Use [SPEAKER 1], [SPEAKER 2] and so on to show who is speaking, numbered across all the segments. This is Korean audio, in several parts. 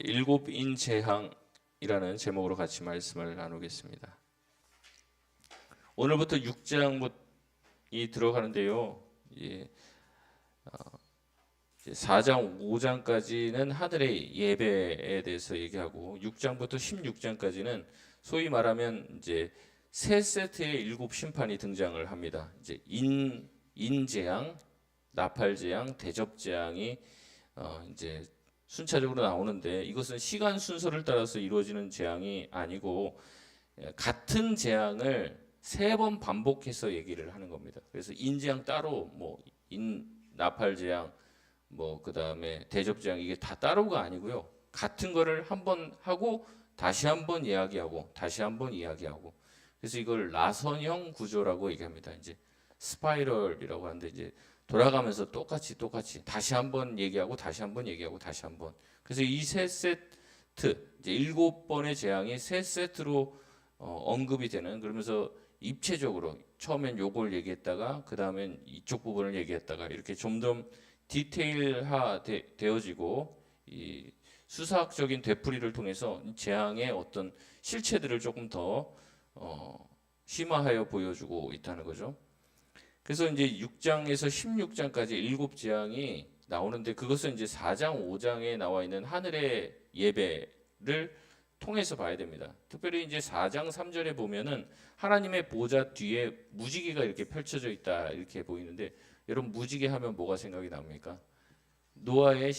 [SPEAKER 1] 일곱 인재앙이라는 제목으로 같이 말씀을 나누겠습니다. 오늘부터 6장이 들어가는데요. 4장, 5장까지는 하늘의 예배에 대해서 얘기하고 6장부터 16장까지는 소위 말하면 이제 세 세트의 일곱 심판이 등장을 합니다. 이제 인재앙, 나팔재앙, 대접재앙이 이제 순차적으로 나오는데 이것은 시간 순서를 따라서 이루어지는 재앙이 아니고 같은 재앙을 세 번 반복해서 얘기를 하는 겁니다. 그래서 인재앙 따로 나팔재앙 그다음에 대접재앙 이게 다 따로가 아니고요. 같은 거를 한 번 하고 다시 한 번 이야기하고 다시 한 번 이야기하고 그래서 이걸 나선형 구조라고 얘기합니다. 이제 스파이럴이라고 하는데 이제 돌아가면서 똑같이 다시 한번 얘기하고 다시 한번 얘기하고 다시 한번. 그래서 이 세 세트 이제 7번의 재앙이 세 세트로 언급이 되는 그러면서 입체적으로 처음엔 요걸 얘기했다가 그 다음엔 이쪽 부분을 얘기했다가 이렇게 점점 디테일화 되어지고 이 수사학적인 되풀이를 통해서 재앙의 어떤 실체들을 조금 더 심화하여 보여주고 있다는 거죠. 그래서 이제 6장에서 16장까지 7재앙이 나오는데 그것은 이제 4장, 5장에 나와 있는 하늘의 예배를 통해서 봐야 됩니다. 특별히 이제 4장 3절에 보면은 하나님의 보좌 뒤에 무지개가 이렇게 펼쳐져 있다 이렇게 보이는데 여러분 무지개 하면 뭐가 생각이 납니까? 노아의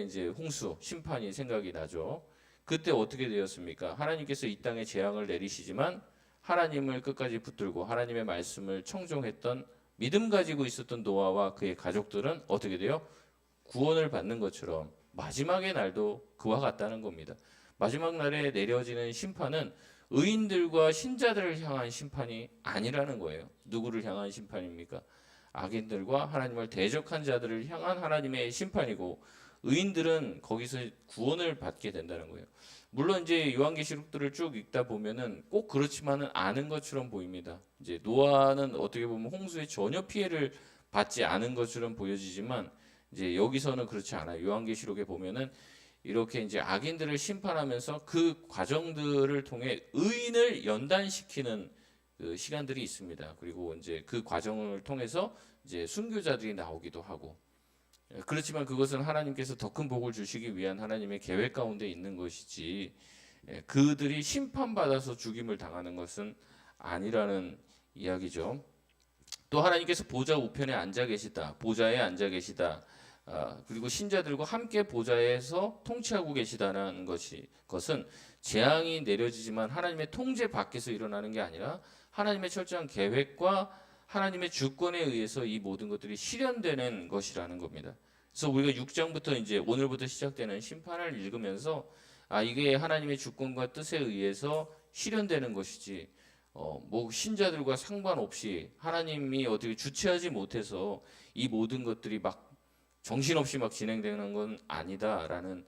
[SPEAKER 1] 이제 홍수 심판이 생각이 나죠. 그때 어떻게 되었습니까? 하나님께서 이 땅에 재앙을 내리시지만 하나님을 끝까지 붙들고 하나님의 말씀을 청종했던 믿음 가지고 있었던 노아와 그의 가족들은 어떻게 돼요? 구원을 받는 것처럼 마지막의 날도 그와 같다는 겁니다. 마지막 날에 내려지는 심판은 의인들과 신자들을 향한 심판이 아니라는 거예요. 누구를 향한 심판입니까? 악인들과 하나님을 대적한 자들을 향한 하나님의 심판이고 의인들은 거기서 구원을 받게 된다는 거예요. 물론 이제 요한계시록들을 쭉 읽다 보면은 꼭 그렇지만은 않은 것처럼 보입니다. 이제 노아는 어떻게 보면 홍수에 전혀 피해를 받지 않은 것처럼 보여지지만 이제 여기서는 그렇지 않아요. 요한계시록에 보면은 이렇게 이제 악인들을 심판하면서 그 과정들을 통해 의인을 연단시키는 그 시간들이 있습니다. 그리고 이제 그 과정을 통해서 이제 순교자들이 나오기도 하고 그렇지만 그것은 하나님께서 더 큰 복을 주시기 위한 하나님의 계획 가운데 있는 것이지 그들이 심판받아서 죽임을 당하는 것은 아니라는 이야기죠. 또 하나님께서 보좌 우편에 앉아 계시다. 보좌에 앉아 계시다. 그리고 신자들과 함께 보좌에서 통치하고 계시다는 것은 재앙이 내려지지만 하나님의 통제 밖에서 일어나는 게 아니라 하나님의 철저한 계획과 하나님의 주권에 의해서 이 모든 것들이 실현되는 것이라는 겁니다. 그래서 우리가 6장부터 이제 오늘부터 시작되는 심판을 읽으면서 이게 하나님의 주권과 뜻에 의해서 실현되는 것이지 신자들과 상관없이 하나님이 어떻게 주체하지 못해서 이 모든 것들이 막 정신없이 막 진행되는 건 아니다라는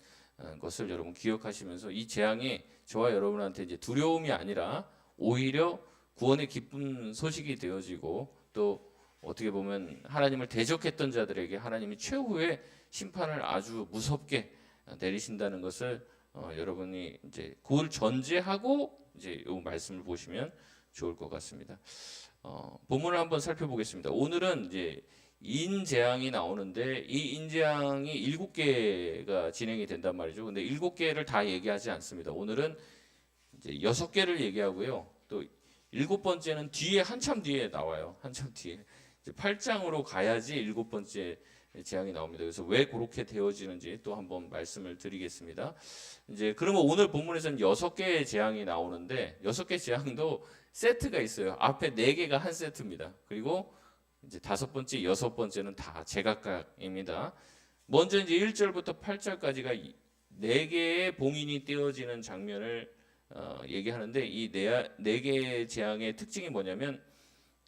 [SPEAKER 1] 것을 여러분 기억하시면서 이 재앙이 저와 여러분한테 이제 두려움이 아니라 오히려 구원의 기쁜 소식이 되어지고 또 어떻게 보면 하나님을 대적했던 자들에게 하나님이 최후의 심판을 아주 무섭게 내리신다는 것을 여러분이 이제 그걸 전제하고 이제 이 말씀을 보시면 좋을 것 같습니다. 본문을 한번 살펴보겠습니다. 오늘은 이제 인재앙이 나오는데 이 인재앙이 7개가 진행이 된단 말이죠. 근데 7개를 다 얘기하지 않습니다. 오늘은 이제 6개를 얘기하고요. 또 7번째는 뒤에 한참 뒤에 나와요. 한참 뒤에. 이제 8장으로 가야지 7번째 재앙이 나옵니다. 그래서 왜 그렇게 되어지는지 또 한번 말씀을 드리겠습니다. 이제 그러면 오늘 본문에서는 6개의 재앙이 나오는데 6개 재앙도 세트가 있어요. 앞에 4개가 한 세트입니다. 그리고 이제 5번째, 6번째는 다 제각각입니다. 먼저 이제 1절부터 8절까지가 4개의 봉인이 떼어지는 장면을 얘기하는데 이 4개의 재앙의 특징이 뭐냐면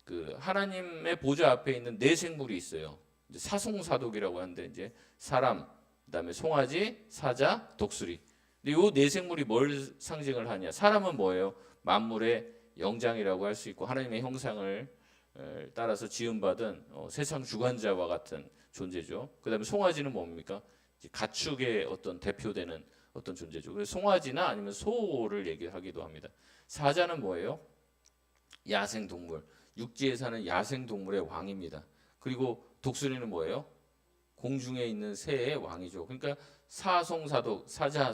[SPEAKER 1] 그 하나님의 보좌 앞에 있는 4생물이 있어요. 이제 사송사독이라고 하는데 이제 사람, 그다음에 송아지, 사자, 독수리. 근데 이 4생물이 뭘 상징을 하냐? 사람은 뭐예요? 만물의 영장이라고 할 수 있고 하나님의 형상을 따라서 지음받은 세상 주관자와 같은 존재죠. 그다음에 송아지는 뭡니까? 가축의 어떤 대표되는 어떤 존재죠. 그래서 송아지나 아니면 소를 얘기하기도 합니다. 사자는 뭐예요? 야생 동물, 육지에 사는 야생 동물의 왕입니다. 그리고 독수리는 뭐예요? 공중에 있는 새의 왕이죠. 그러니까 사송사독, 사자,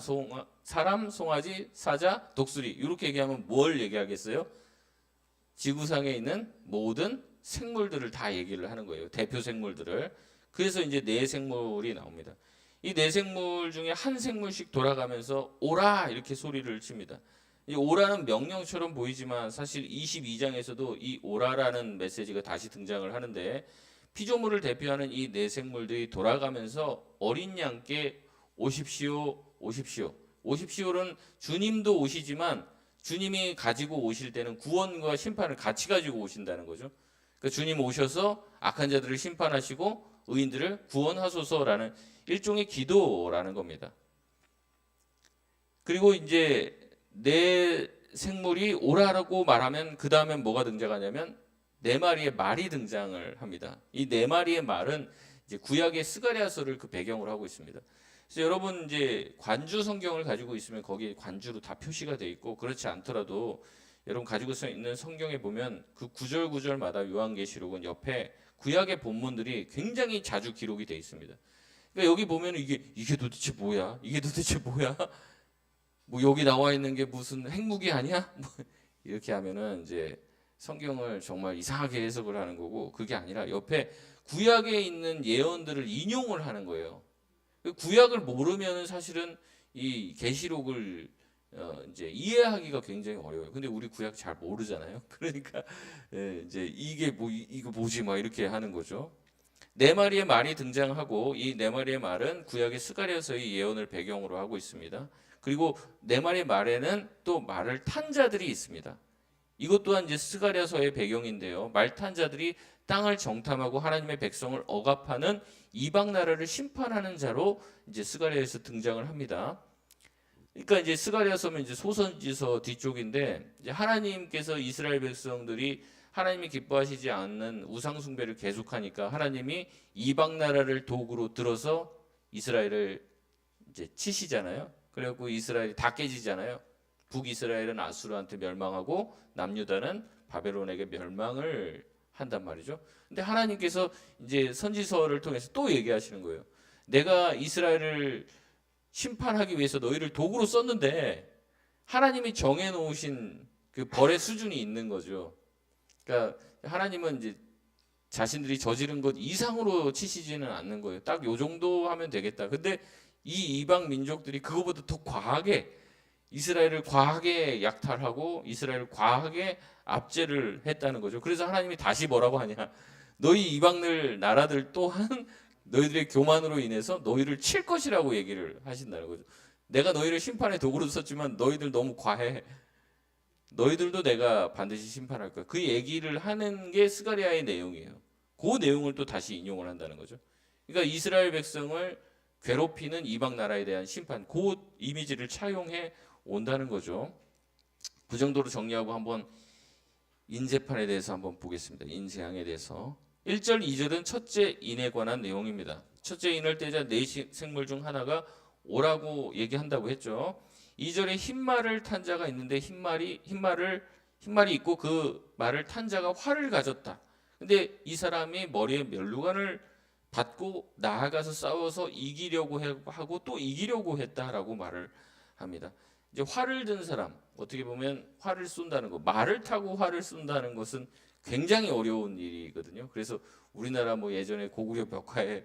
[SPEAKER 1] 사람, 송아지, 사자, 독수리 이렇게 얘기하면 뭘 얘기하겠어요? 지구상에 있는 모든 생물들을 다 얘기를 하는 거예요. 대표 생물들을. 그래서 이제 네 생물이 나옵니다. 이 네 생물 중에 한 생물씩 돌아가면서 오라 이렇게 소리를 칩니다. 이 오라는 명령처럼 보이지만 사실 22장에서도 이 오라라는 메시지가 다시 등장을 하는데 피조물을 대표하는 이 네 생물들이 돌아가면서 어린 양께 오십시오, 오십시오. 오십시오는 주님도 오시지만 주님이 가지고 오실 때는 구원과 심판을 같이 가지고 오신다는 거죠. 그러니까 주님 오셔서 악한 자들을 심판하시고 의인들을 구원하소서라는 일종의 기도라는 겁니다. 그리고 이제 네 생물이 오라라고 말하면 그 다음엔 뭐가 등장하냐면 네 마리의 말이 등장을 합니다. 이 네 마리의 말은 이제 구약의 스가랴서를 그 배경으로 하고 있습니다. 그래서 여러분 이제 관주 성경을 가지고 있으면 거기에 관주로 다 표시가 돼 있고 그렇지 않더라도 여러분 가지고 있는 성경에 보면 그 구절구절마다 요한계시록은 옆에 구약의 본문들이 굉장히 자주 기록이 돼 있습니다. 그러니까 여기 보면 이게 도대체 뭐야? 이게 도대체 뭐야? 뭐 여기 나와 있는 게 무슨 핵무기 아니야? 뭐 이렇게 하면은 이제 성경을 정말 이상하게 해석을 하는 거고 그게 아니라 옆에 구약에 있는 예언들을 인용을 하는 거예요. 구약을 모르면은 사실은 이 계시록을 이제 이해하기가 굉장히 어려워요. 근데 우리 구약 잘 모르잖아요. 그러니까 이제 이게 뭐 이거 뭐지 막 이렇게 하는 거죠. 네 마리의 말이 등장하고 이 네 마리의 말은 구약의 스가랴서의 예언을 배경으로 하고 있습니다. 그리고 네 마리의 말에는 또 말을 탄 자들이 있습니다. 이것 또한 이제 스가랴서의 배경인데요. 말 탄 자들이 땅을 정탐하고 하나님의 백성을 억압하는 이방 나라를 심판하는 자로 이제 스가랴에서 등장을 합니다. 그러니까 이제 스가랴서면 이제 소선지서 뒤쪽인데 이제 하나님께서 이스라엘 백성들이 하나님이 기뻐하시지 않는 우상 숭배를 계속하니까 하나님이 이방 나라를 도구로 들어서 이스라엘을 이제 치시잖아요. 그래갖고 이스라엘이 다 깨지잖아요. 북이스라엘은 아수르한테 멸망하고 남유다는 바벨론에게 멸망을 한단 말이죠. 근데 하나님께서 이제 선지서를 통해서 또 얘기하시는 거예요. 내가 이스라엘을 심판하기 위해서 너희를 도구로 썼는데 하나님이 정해 놓으신 그 벌의 수준이 있는 거죠. 그러니까 하나님은 이제 자신들이 저지른 것 이상으로 치시지는 않는 거예요. 딱 요 정도 하면 되겠다. 근데 이 이방 민족들이 그거보다 더 과하게 이스라엘을 과하게 약탈하고 이스라엘을 과하게 압제를 했다는 거죠. 그래서 하나님이 다시 뭐라고 하냐? 너희 이방들 나라들 또한 너희들의 교만으로 인해서 너희를 칠 것이라고 얘기를 하신다는 거죠. 내가 너희를 심판의 도구로 썼지만 너희들 너무 과해. 너희들도 내가 반드시 심판할 거야. 그 얘기를 하는 게 스가랴의 내용이에요. 그 내용을 또 다시 인용을 한다는 거죠. 그러니까 이스라엘 백성을 괴롭히는 이방 나라에 대한 심판, 그 이미지를 차용해 온다는 거죠. 그 정도로 정리하고 한번 인재판에 대해서 한번 보겠습니다. 인재앙에 대해서 1절, 2절은 첫째 인에 관한 내용입니다. 첫째 인을 떼자 네 생물 중 하나가 오라고 얘기한다고 했죠. 2절에 흰말을 탄 자가 있는데 흰말이 있고 그 말을 탄 자가 활을 가졌다. 근데 이 사람이 머리에 면류관을 받고 나아가서 싸워서 이기려고 하고 또 이기려고 했다라고 말을 합니다. 이제 활을 든 사람, 어떻게 보면 활을 쏜다는 거, 말을 타고 활을 쏜다는 것은 굉장히 어려운 일이거든요. 그래서 우리나라 뭐 예전에 고구려 벽화에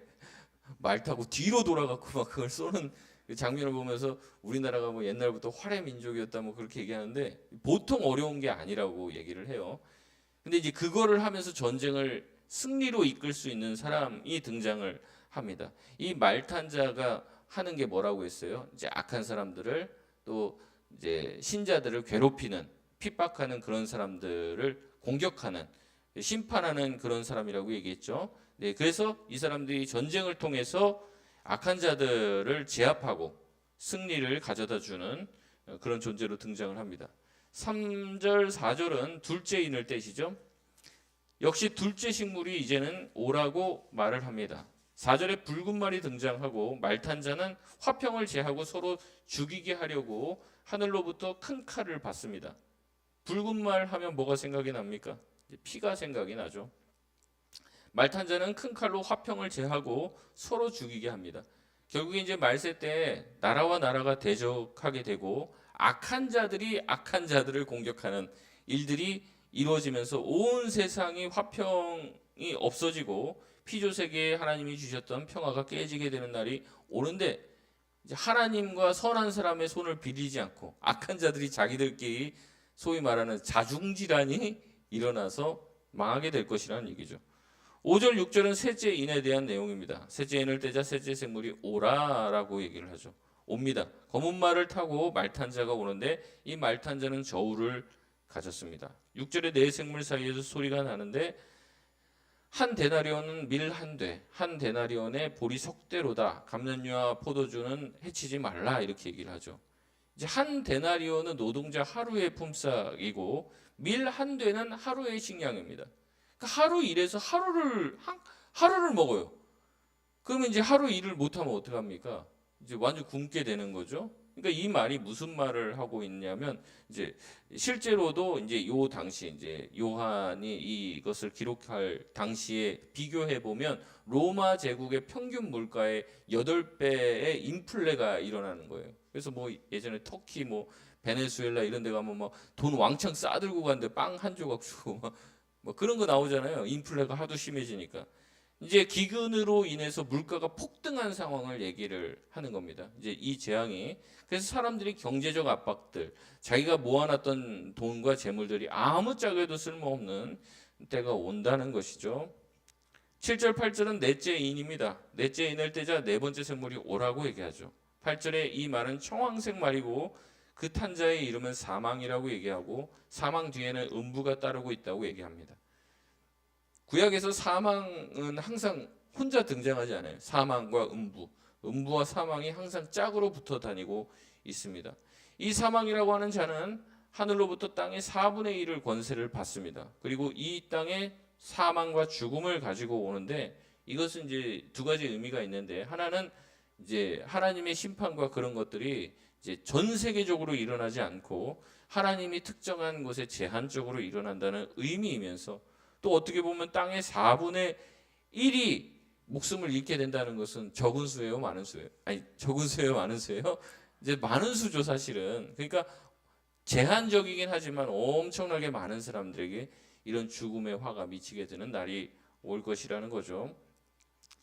[SPEAKER 1] 말 타고 뒤로 돌아가고 막 그걸 쏘는 그 장면을 보면서 우리나라가 뭐 옛날부터 활의 민족이었다 뭐 그렇게 얘기하는데 보통 어려운 게 아니라고 얘기를 해요. 근데 이제 그거를 하면서 전쟁을 승리로 이끌 수 있는 사람이 등장을 합니다. 이 말탄자가 하는 게 뭐라고 했어요? 이제 악한 사람들을 또 이제 신자들을 괴롭히는 핍박하는 그런 사람들을 공격하는 심판하는 그런 사람이라고 얘기했죠. 네, 그래서 이 사람들이 전쟁을 통해서 악한 자들을 제압하고 승리를 가져다 주는 그런 존재로 등장을 합니다. 3절, 4절은 둘째 인을 떼시죠. 역시 둘째 식물이 이제는 오라고 말을 합니다. 4절에 붉은 말이 등장하고 말탄자는 화평을 제하고 서로 죽이게 하려고 하늘로부터 큰 칼을 받습니다. 붉은 말 하면 뭐가 생각이 납니까? 피가 생각이 나죠. 말탄자는 큰 칼로 화평을 제하고 서로 죽이게 합니다. 결국에 이제 말세 때 나라와 나라가 대적하게 되고 악한 자들이 악한 자들을 공격하는 일들이 이루어지면서 온 세상이 화평이 없어지고 피조 세계에 하나님이 주셨던 평화가 깨지게 되는 날이 오는데, 이제 하나님과 선한 사람의 손을 빌리지 않고 악한 자들이 자기들끼리 소위 말하는 자중질환이 일어나서 망하게 될 것이라는 얘기죠. 5절 6절은 셋째 인에 대한 내용입니다. 셋째 인을 떼자 셋째 생물이 오라라고 얘기를 하죠. 옵니다. 검은 말을 타고 말탄자가 오는데 이 말탄자는 저울을 가졌습니다. 6절에 네 생물 사이에서 소리가 나는데 한 데나리온은 밀 한 대, 한 데나리온의 보리 석대로다. 감람류와 포도주는 해치지 말라, 이렇게 얘기를 하죠. 이제 한 데나리온은 노동자 하루의 품삯이고 밀 한 대는 하루의 식량입니다. 그러니까 하루 일해서 하루를 먹어요. 그러면 이제 하루 일을 못하면 어떡합니까? 이제 완전 굶게 되는 거죠. 그러니까 이 말이 무슨 말을 하고 있냐면, 이제 실제로도 이제 요 당시 이제 요한이 이것을 기록할 당시에 비교해 보면 로마 제국의 평균 물가의 8배의 인플레가 일어나는 거예요. 그래서 뭐 예전에 터키 뭐 베네수엘라 이런 데 가면 뭐 돈 왕창 싸들고 갔는데 빵 한 조각 주고 뭐 그런 거 나오잖아요. 인플레가 하도 심해지니까. 이제 기근으로 인해서 물가가 폭등한 상황을 얘기를 하는 겁니다. 이제 이 재앙이, 그래서 사람들이 경제적 압박들, 자기가 모아놨던 돈과 재물들이 아무짝에도 쓸모없는 때가 온다는 것이죠. 7절 8절은 넷째 인입니다. 넷째 인을 떼자 네 번째 생물이 오라고 얘기하죠. 8절에 이 말은 청황색 말이고 그 탄자의 이름은 사망이라고 얘기하고 사망 뒤에는 음부가 따르고 있다고 얘기합니다. 구약에서 사망은 항상 혼자 등장하지 않아요. 사망과 음부, 음부와 사망이 항상 짝으로 붙어 다니고 있습니다. 이 사망이라고 하는 자는 하늘로부터 땅의 4분의 1을 권세를 받습니다. 그리고 이 땅에 사망과 죽음을 가지고 오는데, 이것은 이제 두 가지 의미가 있는데, 하나는 이제 하나님의 심판과 그런 것들이 이제 전 세계적으로 일어나지 않고 하나님이 특정한 곳에 제한적으로 일어난다는 의미이면서, 또 어떻게 보면 땅의 4분의 1이 목숨을 잃게 된다는 것은 적은 수예요, 많은 수예요? 아니, 적은 수예요, 많은 수예요? 이제 많은 수죠, 사실은. 그러니까 제한적이긴 하지만 엄청나게 많은 사람들에게 이런 죽음의 화가 미치게 되는 날이 올 것이라는 거죠.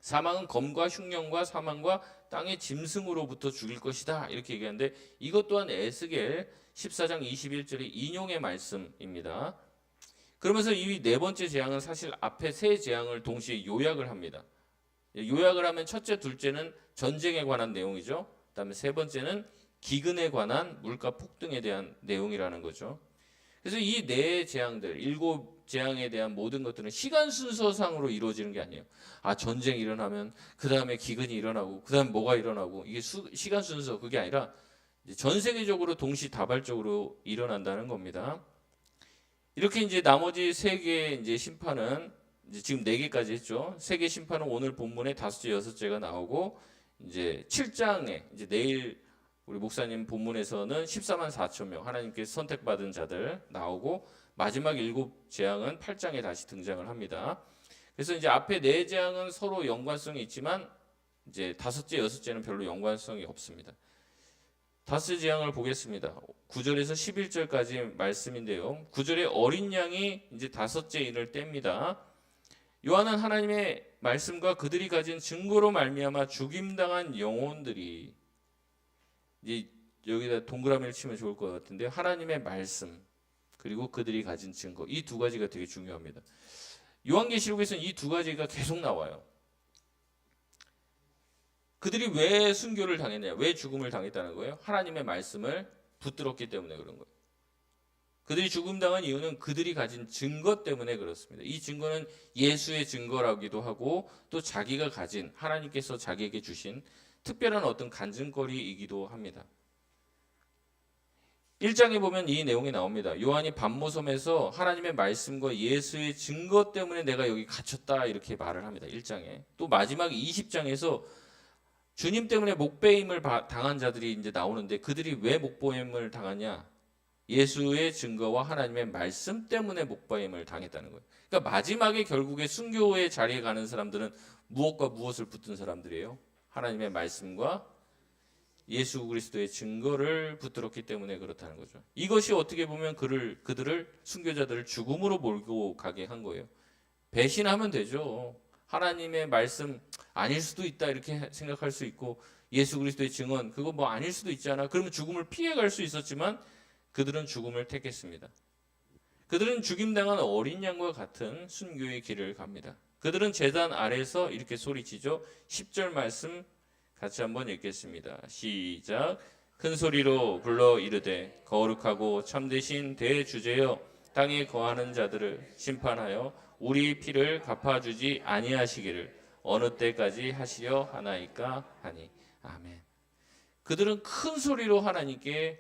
[SPEAKER 1] 사망은 검과 흉년과 사망과 땅의 짐승으로부터 죽일 것이다, 이렇게 얘기하는데, 이것 또한 에스겔 14장 21절의 인용의 말씀입니다. 그러면서 이 네 번째 재앙은 사실 앞에 세 재앙을 동시에 요약을 합니다. 요약을 하면 첫째, 둘째는 전쟁에 관한 내용이죠. 그다음에 세 번째는 기근에 관한 물가 폭등에 대한 내용이라는 거죠. 그래서 이 네 재앙들, 7재앙에 대한 모든 것들은 시간 순서상으로 이루어지는 게 아니에요. 아, 전쟁이 일어나면 그 다음에 기근이 일어나고 그 다음에 뭐가 일어나고, 이게 시간 순서, 그게 아니라 전 세계적으로 동시다발적으로 일어난다는 겁니다. 이렇게 이제 나머지 세 개의 이제 심판은 이제 지금 4개까지 했죠. 세 개 심판은 오늘 본문에 5째, 6째가 나오고, 이제 7장에 이제 내일 우리 목사님 본문에서는 14만 4천 명 하나님께서 선택받은 자들 나오고, 마지막 7재앙은 8장에 다시 등장을 합니다. 그래서 이제 앞에 4재앙은 서로 연관성이 있지만 이제 5째, 6째는 별로 연관성이 없습니다. 5째 재앙을 보겠습니다. 9절에서 11절까지 말씀인데요. 9절에 어린 양이 이제 5째 인을 뗍니다. 요한은 하나님의 말씀과 그들이 가진 증거로 말미암아 죽임당한 영혼들이, 이제 여기다 동그라미를 치면 좋을 것 같은데, 하나님의 말씀 그리고 그들이 가진 증거, 이 두 가지가 되게 중요합니다. 요한계시록에서는 이 두 가지가 계속 나와요. 그들이 왜 순교를 당했냐, 왜 죽음을 당했다는 거예요? 하나님의 말씀을 붙들었기 때문에 그런 거예요. 그들이 죽음당한 이유는 그들이 가진 증거 때문에 그렇습니다. 이 증거는 예수의 증거라기도 하고, 또 자기가 가진, 하나님께서 자기에게 주신 특별한 어떤 간증거리이기도 합니다. 1장에 보면 이 내용이 나옵니다. 요한이 반모섬에서 하나님의 말씀과 예수의 증거 때문에 내가 여기 갇혔다 이렇게 말을 합니다. 1장에. 또 마지막 20장에서 주님 때문에 목배임을 당한 자들이 이제 나오는데 그들이 왜 목배임을 당하냐? 예수의 증거와 하나님의 말씀 때문에 목배임을 당했다는 거예요. 그러니까 마지막에 결국에 순교의 자리에 가는 사람들은 무엇과 무엇을 붙든 사람들이에요? 하나님의 말씀과 예수 그리스도의 증거를 붙들었기 때문에 그렇다는 거죠. 이것이 어떻게 보면 그들을 순교자들을 죽음으로 몰고 가게 한 거예요. 배신하면 되죠. 하나님의 말씀 아닐 수도 있다 이렇게 생각할 수 있고 예수 그리스도의 증언 그거 뭐 아닐 수도 있잖아. 그러면 죽음을 피해갈 수 있었지만 그들은 죽음을 택했습니다. 그들은 죽임당한 어린 양과 같은 순교의 길을 갑니다. 그들은 제단 아래서 이렇게 소리치죠. 10절 말씀 같이 한번 읽겠습니다. 시작. 큰 소리로 불러 이르되 거룩하고 참되신 대주제여 땅에 거하는 자들을 심판하여 우리 피를 갚아주지 아니하시기를 어느 때까지 하시려 하나이까 하니. 아멘. 그들은 큰 소리로 하나님께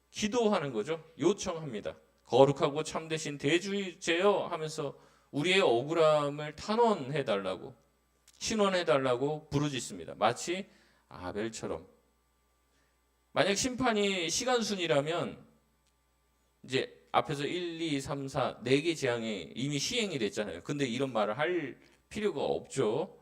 [SPEAKER 1] 기도하는 거죠. 요청합니다. 거룩하고 참되신 대주제여 하면서 우리의 억울함을 탄원해달라고 신원해달라고 부르짖습니다. 마치 아벨처럼. 만약 심판이 시간순이라면 이제 앞에서 1, 2, 3, 4 4개 재앙이 이미 시행이 됐잖아요. 근데 이런 말을 할 필요가 없죠.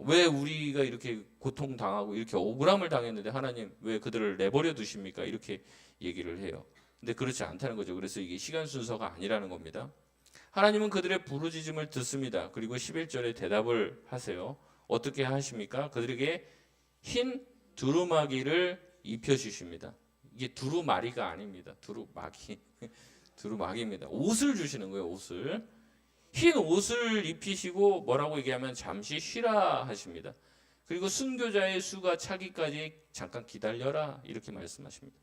[SPEAKER 1] 왜 우리가 이렇게 고통당하고 이렇게 억울함을 당했는데 하나님 왜 그들을 내버려 두십니까? 이렇게 얘기를 해요. 근데 그렇지 않다는 거죠. 그래서 이게 시간 순서가 아니라는 겁니다. 하나님은 그들의 부르짖음을 듣습니다. 그리고 11절에 대답을 하세요. 어떻게 하십니까? 그들에게 흰 두루마기를 입혀주십니다. 이게 두루마리가 아닙니다. 두루마기. 두루마기입니다. 옷을 주시는 거예요. 옷을. 흰 옷을 입히시고 뭐라고 얘기하면 잠시 쉬라 하십니다. 그리고 순교자의 수가 차기까지 잠깐 기다려라 이렇게 말씀하십니다.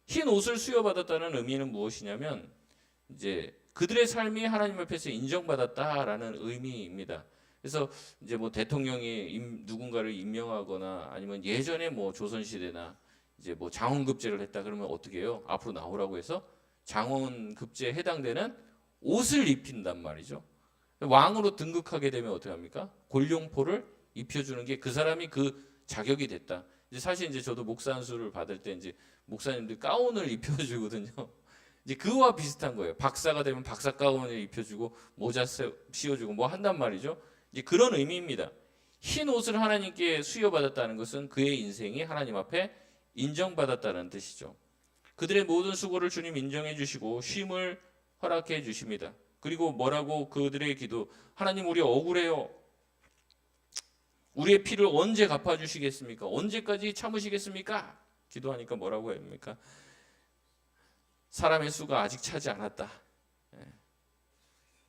[SPEAKER 1] 흰 옷을 수여받았다는 의미는 무엇이냐면 이제 그들의 삶이 하나님 앞에서 인정받았다라는 의미입니다. 그래서 이제 뭐 대통령이 누군가를 임명하거나 아니면 예전에 뭐 조선시대나 이제 뭐 장원급제를 했다 그러면 어떻게 해요? 앞으로 나오라고 해서 장원급제에 해당되는 옷을 입힌단 말이죠. 왕으로 등극하게 되면 어떻게 합니까? 골룡포를 입혀주는 게 그 사람이 그 자격이 됐다. 이제 사실 이제 저도 목사 안수를 받을 때 이제 목사님들 가운을 입혀주거든요. 이제 그와 비슷한 거예요. 박사가 되면 박사 가운을 입혀주고 모자 씌워주고 뭐 한단 말이죠. 이제 그런 의미입니다. 흰 옷을 하나님께 수여받았다는 것은 그의 인생이 하나님 앞에 인정받았다는 뜻이죠. 그들의 모든 수고를 주님 인정해 주시고 쉼을 허락해 주십니다. 그리고 뭐라고 그들의 기도 하나님 우리 억울해요. 우리의 피를 언제 갚아주시겠습니까? 언제까지 참으시겠습니까? 기도하니까 뭐라고 합니까? 사람의 수가 아직 차지 않았다.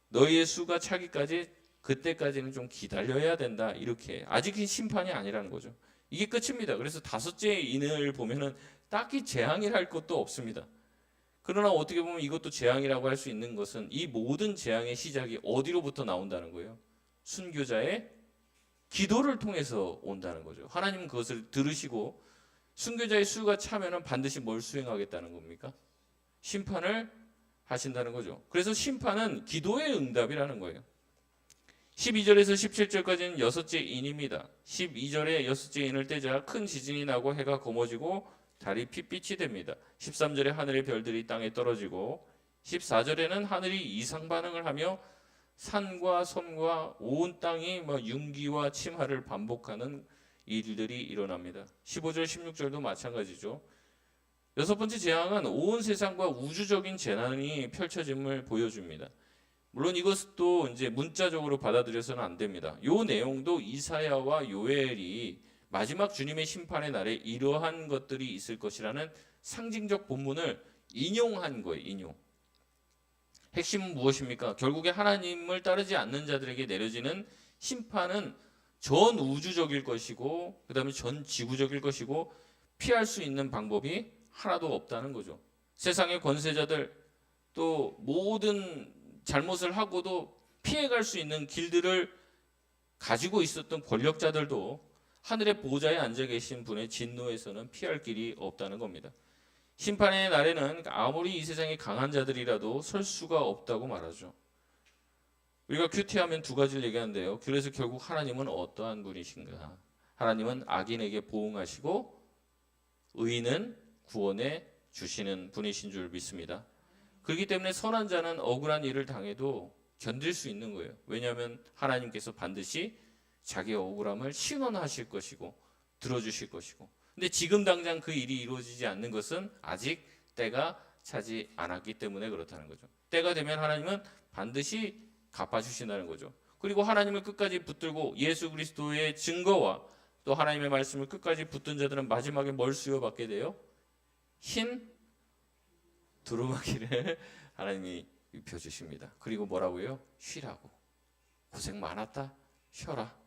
[SPEAKER 1] 너희의 수가 차기까지 그때까지는 좀 기다려야 된다. 이렇게 아직은 심판이 아니라는 거죠. 이게 끝입니다. 그래서 다섯째 인을 보면은 딱히 재앙이랄 것도 없습니다. 그러나 어떻게 보면 이것도 재앙이라고 할 수 있는 것은 이 모든 재앙의 시작이 어디로부터 나온다는 거예요? 순교자의 기도를 통해서 온다는 거죠. 하나님은 그것을 들으시고 순교자의 수가 차면은 반드시 뭘 수행하겠다는 겁니까? 심판을 하신다는 거죠. 그래서 심판은 기도의 응답이라는 거예요. 12절에서 17절까지는 여섯째 인입니다. 12절에 여섯째 인을 떼자 큰 지진이 나고 해가 검어지고 달이 핏빛이 됩니다. 13절에 하늘의 별들이 땅에 떨어지고 14절에는 하늘이 이상 반응을 하며 산과 섬과 온 땅이 융기와 침하를 반복하는 일들이 일어납니다. 15절 16절도 마찬가지죠. 여섯 번째 재앙은 온 세상과 우주적인 재난이 펼쳐짐을 보여줍니다. 물론 이것도 이제 문자적으로 받아들여서는 안 됩니다. 이 내용도 이사야와 요엘이 마지막 주님의 심판의 날에 이러한 것들이 있을 것이라는 상징적 본문을 인용한 거예요. 인용. 핵심은 무엇입니까? 결국에 하나님을 따르지 않는 자들에게 내려지는 심판은 전 우주적일 것이고 그 다음에 전 지구적일 것이고 피할 수 있는 방법이 하나도 없다는 거죠. 세상의 권세자들 또 모든 잘못을 하고도 피해갈 수 있는 길들을 가지고 있었던 권력자들도 하늘의 보좌에 앉아 계신 분의 진노에서는 피할 길이 없다는 겁니다. 심판의 날에는 아무리 이 세상에 강한 자들이라도 설 수가 없다고 말하죠. 우리가 큐티하면 두 가지를 얘기하는데요. 그래서 결국 하나님은 어떠한 분이신가? 하나님은 악인에게 보응하시고 의인은 구원해 주시는 분이신 줄 믿습니다. 그렇기 때문에 선한 자는 억울한 일을 당해도 견딜 수 있는 거예요. 왜냐하면 하나님께서 반드시 자기의 억울함을 신원하실 것이고 들어주실 것이고, 근데 지금 당장 그 일이 이루어지지 않는 것은 아직 때가 차지 않았기 때문에 그렇다는 거죠. 때가 되면 하나님은 반드시 갚아주신다는 거죠. 그리고 하나님을 끝까지 붙들고 예수 그리스도의 증거와 또 하나님의 말씀을 끝까지 붙든 자들은 마지막에 뭘 수여받게 돼요? 흰 두루마기를 하나님이 입혀주십니다. 그리고 뭐라고요? 쉬라고. 고생 많았다. 쉬어라.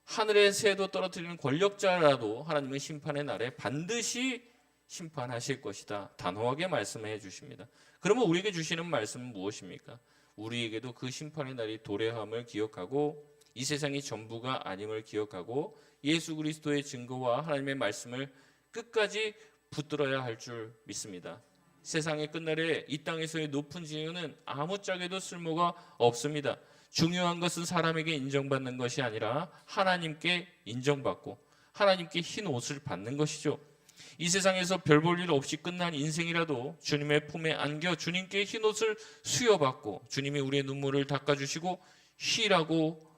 [SPEAKER 1] 하늘의 새도 떨어뜨리는 권력자라도 하나님은 심판의 날에 반드시 심판하실 것이다. 단호하게 말씀해 주십니다. 그러면 우리에게 주시는 말씀은 무엇입니까? 우리에게도 그 심판의 날이 도래함을 기억하고 이 세상이 전부가 아님을 기억하고 예수 그리스도의 증거와 하나님의 말씀을 끝까지 붙들어야 할 줄 믿습니다. 세상의 끝날에 이 땅에서의 높은 지위는 아무짝에도 쓸모가 없습니다. 중요한 것은 사람에게 인정받는 것이 아니라 하나님께 인정받고 하나님께 흰 옷을 받는 것이죠. 이 세상에서 별 볼 일 없이 끝난 인생이라도 주님의 품에 안겨 주님께 흰 옷을 수여받고 주님이 우리의 눈물을 닦아주시고 쉬라고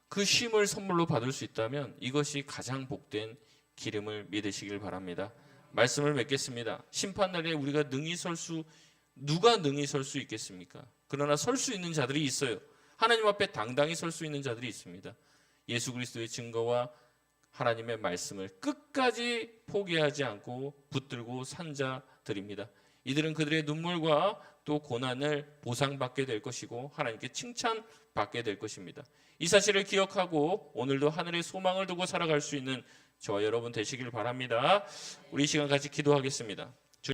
[SPEAKER 1] 그 쉼을 선물로 받을 수 있다면 이것이 가장 복된 기름을 믿으시길 바랍니다. 말씀을 맺겠습니다. 심판날에 우리가 누가 능히 설 수 있겠습니까? 그러나 설 수 있는 자들이 있어요. 하나님 앞에 당당히 설 수 있는 자들이 있습니다. 예수 그리스도의 증거와 하나님의 말씀을 끝까지 포기하지 않고 붙들고 산 자들입니다. 이들은 그들의 눈물과 또 고난을 보상받게 될 것이고 하나님께 칭찬받게 될 것입니다. 이 사실을 기억하고 오늘도 하늘의 소망을 두고 살아갈 수 있는 저와 여러분 되시길 바랍니다. 우리 이 시간 같이 기도하겠습니다.